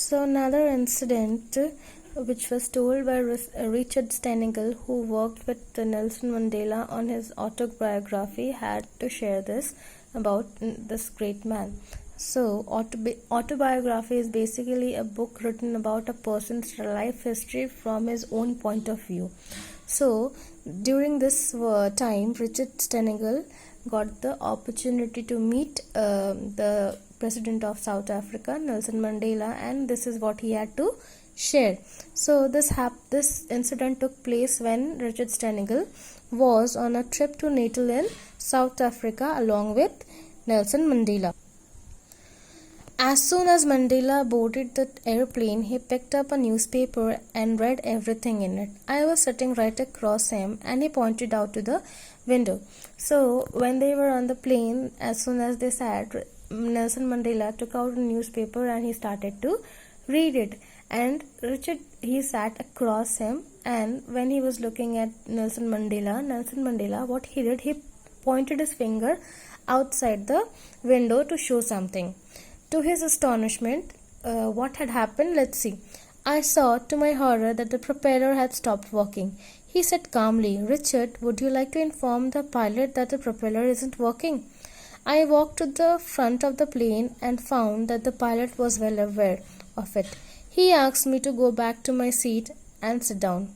So another incident which was told by Richard Steinigel, who worked with Nelson Mandela on his autobiography, had to share this about this great man. So autobiography is basically a book written about a person's life history from his own point of view. So during this time, Richard Steinigel got the opportunity to meet the President of South Africa, Nelson Mandela, and this is what he had to share. So this incident took place when Richard Steinigel was on a trip to Natal in South Africa along with Nelson Mandela. As soon as Mandela boarded the airplane, he picked up a newspaper and read everything in it. I was sitting right across him and he pointed out to the window. So when they were on the plane, as soon as they sat, Nelson Mandela took out a newspaper and he started to read it. And Richard, he sat across him, and when he was looking at Nelson Mandela, what he did, he pointed his finger outside the window to show something. To his astonishment, what had happened? Let's see. I saw, to my horror, that the propeller had stopped working. He said calmly, "Richard, would you like to inform the pilot that the propeller isn't working?" I walked to the front of the plane and found that the pilot was well aware of it. He asked me to go back to my seat and sit down.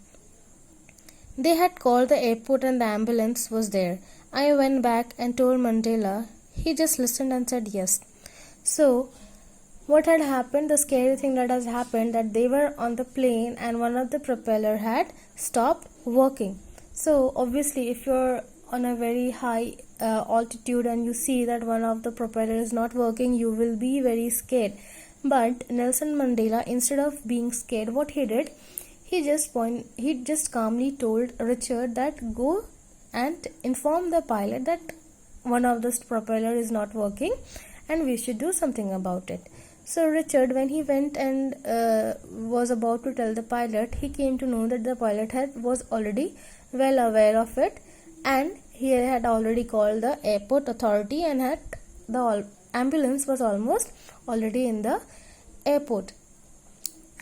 They had called the airport and the ambulance was there. I went back and told Mandela. He just listened and said yes. So, what had happened, the scary thing that has happened, that they were on the plane and one of the propeller had stopped working. So, obviously, if you're on a very high altitude and you see that one of the propeller is not working, you will be very scared. But Nelson Mandela, instead of being scared, what he did, he just calmly told Richard that go and inform the pilot that one of the propeller is not working and we should do something about it. So Richard, when he went and was about to tell the pilot, he came to know that the pilot was already well aware of it, and he had already called the airport authority and had the ambulance was almost already in the airport.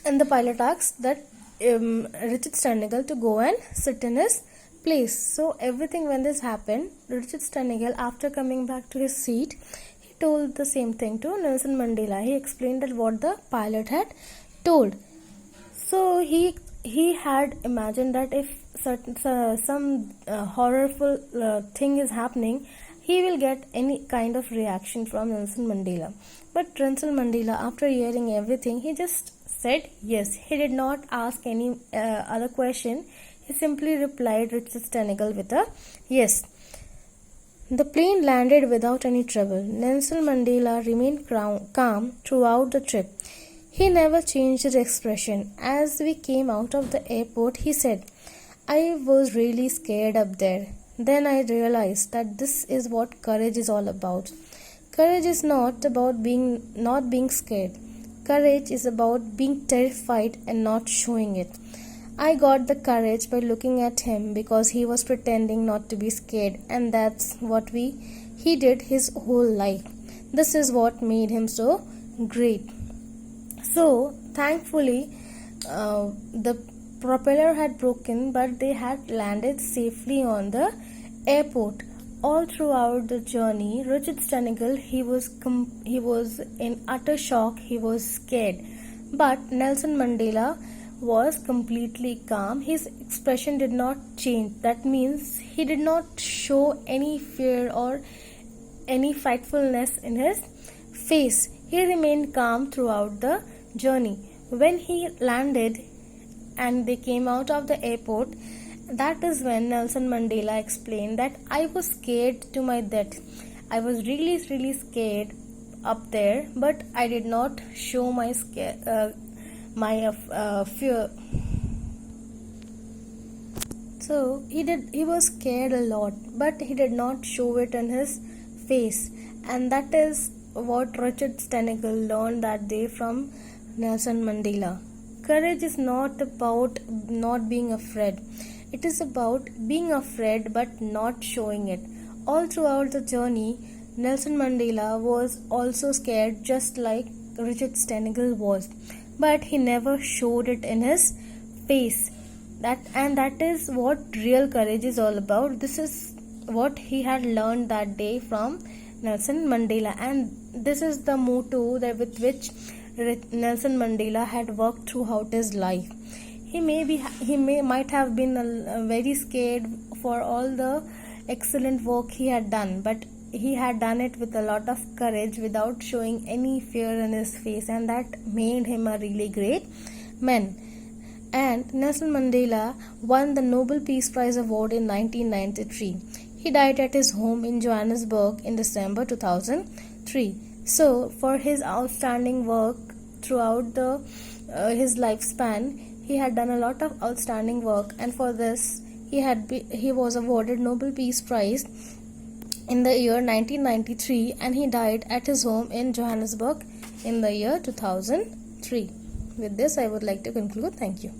And the pilot asked that Richard Steinigel to go and sit in his place. So everything, when this happened, Richard Steinigel, after coming back to his seat, he told the same thing to Nelson Mandela. He explained that what the pilot had told. So he had imagined that if some horrible thing is happening, he will get any kind of reaction from Nelson Mandela. But Nelson Mandela, after hearing everything, he just said yes. He did not ask any other question. He simply replied Richard Steinigel with a yes. The plane landed without any trouble. Nelson Mandela remained calm throughout the trip. He never changed his expression. As we came out of the airport, he said, "I was really scared up there. Then I realized that this is what courage is all about. Courage is not about not being scared. Courage is about being terrified and not showing it." I got the courage by looking at him because he was pretending not to be scared, and that's what he did his whole life. This is what made him so great. So, thankfully, the propeller had broken, but they had landed safely on the airport. All throughout the journey, Richard Steinigel, he was in utter shock. He was scared, but Nelson Mandela was completely calm. His expression did not change. That means he did not show any fear or any frightfulness in his face. He remained calm throughout the journey. When he landed and they came out of the airport, that is when Nelson Mandela explained that I was scared to my death. I was really, really scared up there, but I did not show my fear. So he was scared a lot, but he did not show it in his face, and that is what Richard Steinigel learned that day from Nelson Mandela. Courage is not about not being afraid. It is about being afraid but not showing it. All throughout the journey, Nelson Mandela was also scared, just like Richard Stenagel was, but he never showed it in his face. That is what real courage is all about. This is what he had learned that day from Nelson Mandela, and this is the motto that with which Nelson Mandela had worked throughout his life. He might have been very scared for all the excellent work he had done, but he had done it with a lot of courage without showing any fear in his face, and that made him a really great man. And Nelson Mandela won the Nobel Peace Prize award in 1993. He died at his home in Johannesburg in December 2003. So, for his outstanding work throughout his lifespan, he had done a lot of outstanding work, and for this he was awarded Nobel Peace Prize in the year 1993, and he died at his home in Johannesburg in the year 2003. With this, I would like to conclude. Thank you.